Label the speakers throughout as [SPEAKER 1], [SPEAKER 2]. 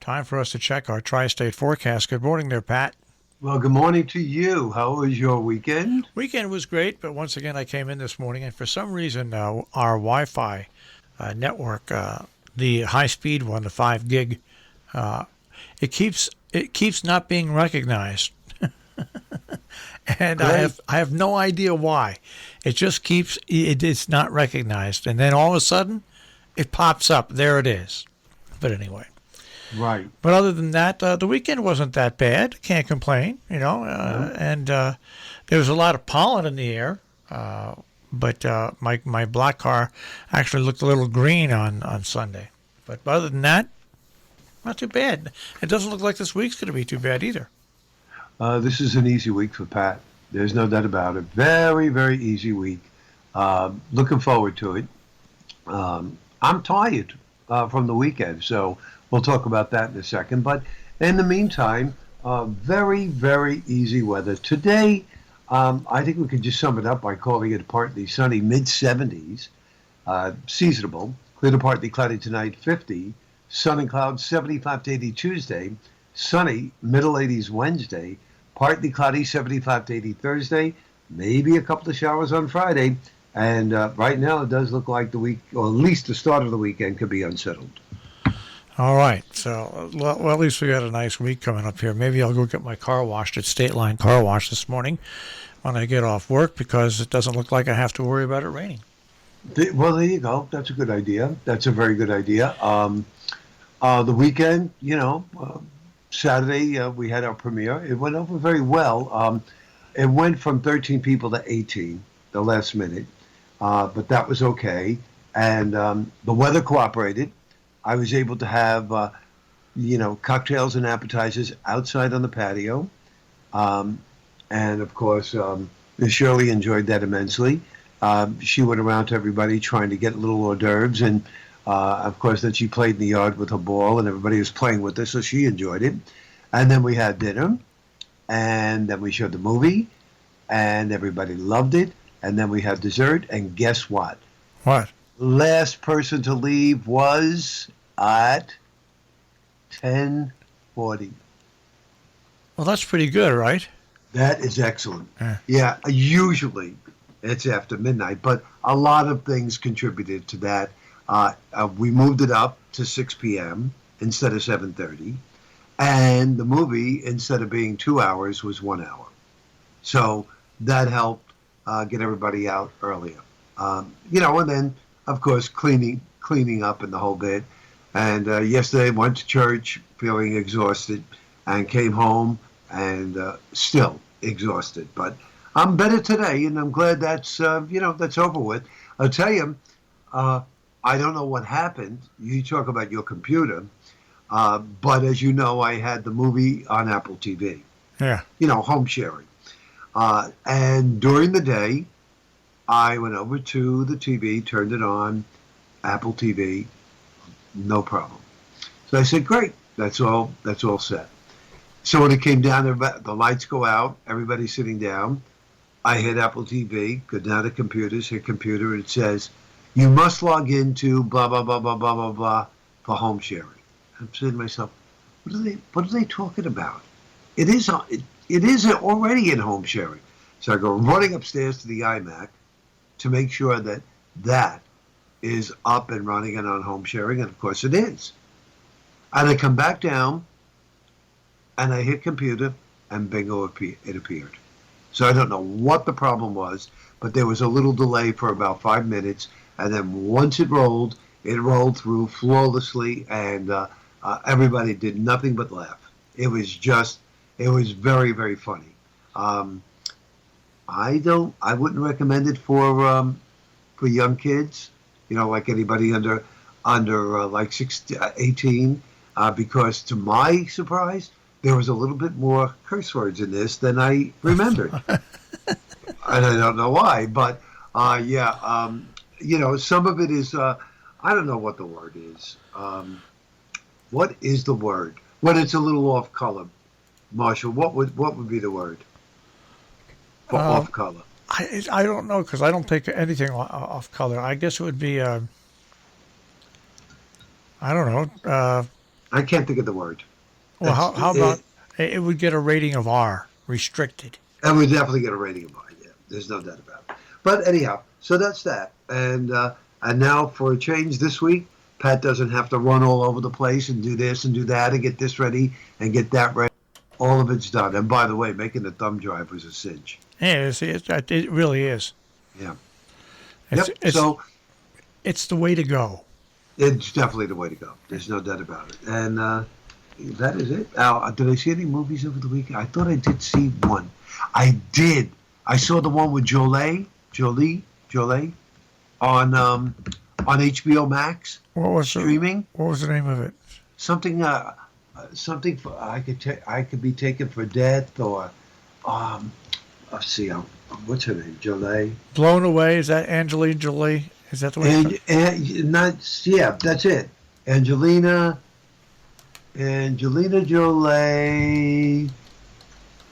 [SPEAKER 1] Time for us to check our tri-state forecast. Good morning there, Pat.
[SPEAKER 2] Well, good morning to you. How was your weekend?
[SPEAKER 1] Weekend was great, but once again I came in this morning, and for some reason our Wi-Fi network, the high-speed one, the 5 gig, uh, it keeps not being recognized, and I
[SPEAKER 2] Great.
[SPEAKER 1] have I have no idea why. It just it's not recognized, and then all of a sudden it pops up. There it is. But anyway.
[SPEAKER 2] Right.
[SPEAKER 1] But other than that, the weekend wasn't that bad. Can't complain,
[SPEAKER 2] No.
[SPEAKER 1] and there was a lot of pollen in the air. But my black car actually looked a little green on Sunday. But other than that, not too bad. It doesn't look like this week's going to be too bad either.
[SPEAKER 2] This is an easy week for Pat. There's no doubt about it. Very, very easy week. Looking forward to it. I'm tired from the weekend, so we'll talk about that in a second. But in the meantime, very, very easy weather. Today, I think we could just sum it up by calling it partly sunny, mid-70s, seasonable. Clear to partly cloudy tonight, 50. Sun and clouds, 75 to 80 Tuesday. Sunny, middle 80s Wednesday. Partly cloudy, 75 to 80 Thursday. Maybe a couple of showers on Friday. And right now it does look like the week, or at least the start of the weekend, could be unsettled.
[SPEAKER 1] All right. So, well, at least we got a nice week coming up here. Maybe I'll go get my car washed at State Line Car Wash this morning when I get off work because it doesn't look like I have to worry about it raining.
[SPEAKER 2] Well, there you go. That's a good idea. That's a very good idea. The weekend, Saturday we had our premiere. It went over very well. It went from 13 people to 18 the last minute, but that was okay. And the weather cooperated. I was able to have, cocktails and appetizers outside on the patio. And of course, Miss Shirley enjoyed that immensely. She went around to everybody trying to get little hors d'oeuvres. And of course, then she played in the yard with her ball and everybody was playing with her. So she enjoyed it. And then we had dinner. And then we showed the movie. And everybody loved it. And then we had dessert. And guess what?
[SPEAKER 1] What?
[SPEAKER 2] Last person to leave was at 10:40.
[SPEAKER 1] Well, that's pretty good, right?
[SPEAKER 2] That is excellent.
[SPEAKER 1] Yeah.
[SPEAKER 2] Yeah, usually it's after midnight, but a lot of things contributed to that. We moved it up to 6 p.m. instead of 7:30, and the movie, instead of being 2 hours, was 1 hour. So that helped get everybody out earlier. And then, of course, cleaning up and the whole bit. And yesterday went to church feeling exhausted and came home and still exhausted. But I'm better today, and I'm glad that's over with. I'll tell you, I don't know what happened. You talk about your computer, but as you know, I had the movie on Apple TV.
[SPEAKER 1] Yeah.
[SPEAKER 2] Home sharing. And during the day, I went over to the TV, turned it on, Apple TV, no problem. So I said, great, that's all set. So when it came down, the lights go out, everybody's sitting down. I hit Apple TV, go down to computers, hit computer, and it says, you must log into blah, blah, blah, blah, blah, blah, blah for home sharing. I'm saying to myself, what are they talking about? It is already in home sharing. So I go running upstairs to the iMac to make sure that is up and running and on home sharing, and of course it is. And I come back down, and I hit computer, and bingo, it appeared. So I don't know what the problem was, but there was a little delay for about 5 minutes, and then once it rolled through flawlessly, and everybody did nothing but laugh. It was very, very funny. I wouldn't recommend it for young kids, like anybody under like 18, because to my surprise, there was a little bit more curse words in this than I remembered. And I don't know why, but some of it is, I don't know what the word is. What is the word? When it's a little off color, Marshall, what would be the word for off color?
[SPEAKER 1] I don't know because I don't take anything off color. I guess it would be I don't know.
[SPEAKER 2] I can't think of the word.
[SPEAKER 1] Well,
[SPEAKER 2] It's,
[SPEAKER 1] how about it would get a rating of R, restricted.
[SPEAKER 2] and we definitely get a rating of mine. Yeah, there's no doubt about it. But anyhow, so that's that. And now for a change this week, Pat doesn't have to run all over the place and do this and do that and get this ready and get that ready. All of it's done. And by the way, making the thumb drive was a cinch.
[SPEAKER 1] Yeah, it really is.
[SPEAKER 2] Yeah.
[SPEAKER 1] It's,
[SPEAKER 2] Yep.
[SPEAKER 1] it's,
[SPEAKER 2] So
[SPEAKER 1] it's the way to go.
[SPEAKER 2] it's definitely the way to go. There's no doubt about it. And that is it. Did I see any movies over the weekend? I thought I did see one. I did. I saw the one with Jolie on HBO Max
[SPEAKER 1] What was
[SPEAKER 2] streaming.
[SPEAKER 1] What was the name of it?
[SPEAKER 2] Something something for I could be taken for death or let's see what's her name, Jolie.
[SPEAKER 1] Blown Away. Is that Angelina Jolie? Is that the one?
[SPEAKER 2] And not, yeah, that's it. Angelina Jolie.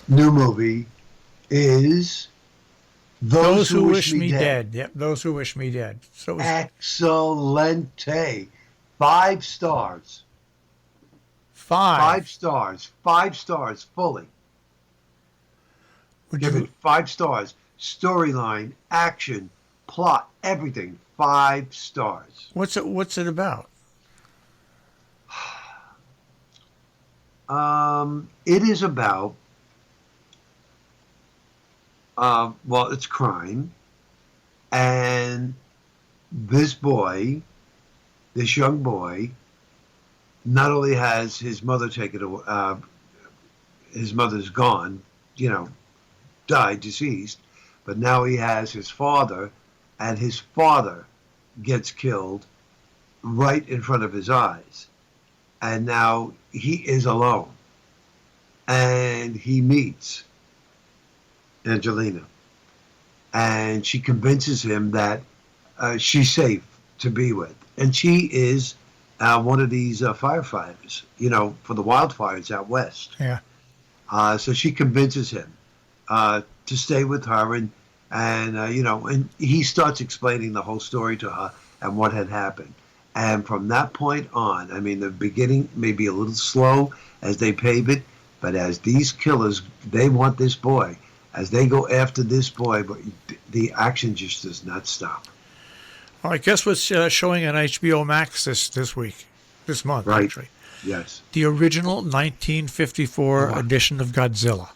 [SPEAKER 2] New movie is
[SPEAKER 1] Those Who Wish Me Dead. Yep, Those Who Wish Me Dead. So it was,
[SPEAKER 2] Excellente. 5 stars. 5 stars. 5 stars fully.
[SPEAKER 1] Would
[SPEAKER 2] Give
[SPEAKER 1] you,
[SPEAKER 2] it 5 stars. Storyline, action, plot, everything. 5 stars.
[SPEAKER 1] What's it about?
[SPEAKER 2] It is about well, it's crime, and this young boy, not only has his mother taken away, his mother's gone, died, deceased, but now he has his father, and his father gets killed right in front of his eyes, and now he is alone, and he meets Angelina, and she convinces him that she's safe to be with, and she is one of these firefighters, for the wildfires out west.
[SPEAKER 1] Yeah.
[SPEAKER 2] So she convinces him to stay with her, and and he starts explaining the whole story to her and what had happened. And from that point on, I mean, the beginning may be a little slow as they pave it, but as these killers, they want this boy. As they go after this boy, but the action just does not stop.
[SPEAKER 1] Well, I guess what's showing on HBO Max this month,
[SPEAKER 2] Right.
[SPEAKER 1] actually.
[SPEAKER 2] Yes.
[SPEAKER 1] The original 1954 edition of Godzilla.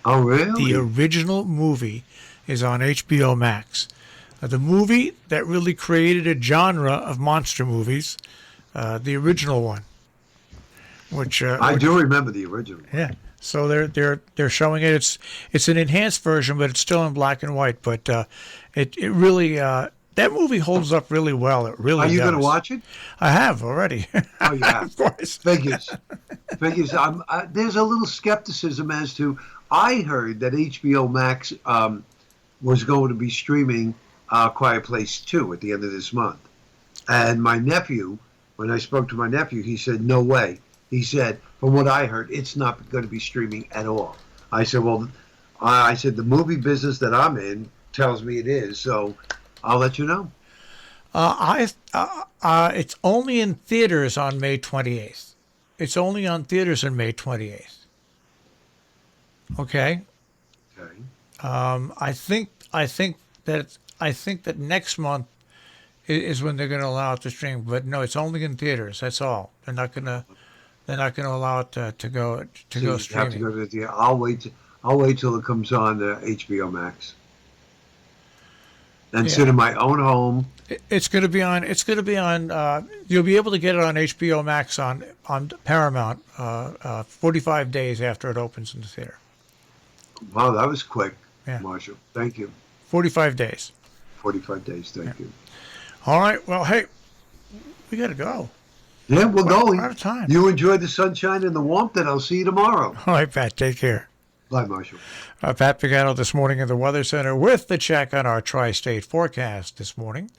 [SPEAKER 2] Oh, really?
[SPEAKER 1] The original movie is on HBO Max. The movie that really created a genre of monster movies, the original one, which
[SPEAKER 2] I do remember the original.
[SPEAKER 1] Yeah. So they're showing it. It's an enhanced version, but it's still in black and white. But it really that movie holds up really well. It really
[SPEAKER 2] Are you
[SPEAKER 1] does.
[SPEAKER 2] going to watch it?
[SPEAKER 1] I have already.
[SPEAKER 2] Oh, you have.
[SPEAKER 1] Of course.
[SPEAKER 2] Figures. There's a little skepticism as to. I heard that HBO Max was going to be streaming Quiet Place 2 at the end of this month, and my nephew, when I spoke to my nephew, he said, "No way." He said, from what I heard, it's not going to be streaming at all. I said, well, the movie business that I'm in tells me it is, so I'll let you know.
[SPEAKER 1] It's only in theaters on May 28th. It's only on theaters on May 28th. Okay.
[SPEAKER 2] Okay.
[SPEAKER 1] I think that next month is when they're going to allow it to stream. But no, it's only in theaters. That's all. They're not going to allow it to go
[SPEAKER 2] So you
[SPEAKER 1] streaming.
[SPEAKER 2] have to go to the theater. I'll wait till it comes on HBO Max, and sit in my own home.
[SPEAKER 1] It's going to be on. It's going to be on. You'll be able to get it on HBO Max on Paramount 45 days after it opens in the theater.
[SPEAKER 2] Wow, that was quick,
[SPEAKER 1] Yeah.
[SPEAKER 2] Marshall. Thank you.
[SPEAKER 1] 45 days.
[SPEAKER 2] 45 days. Thank you.
[SPEAKER 1] All right. Well, hey, we got to go.
[SPEAKER 2] Yeah, we're going.
[SPEAKER 1] We're out of time.
[SPEAKER 2] You enjoy the sunshine and the warmth, and I'll see you tomorrow.
[SPEAKER 1] All right, Pat. Take care.
[SPEAKER 2] Bye, Marshall.
[SPEAKER 1] Pat Pagano this morning in the Weather Center with the check on our tri-state forecast this morning.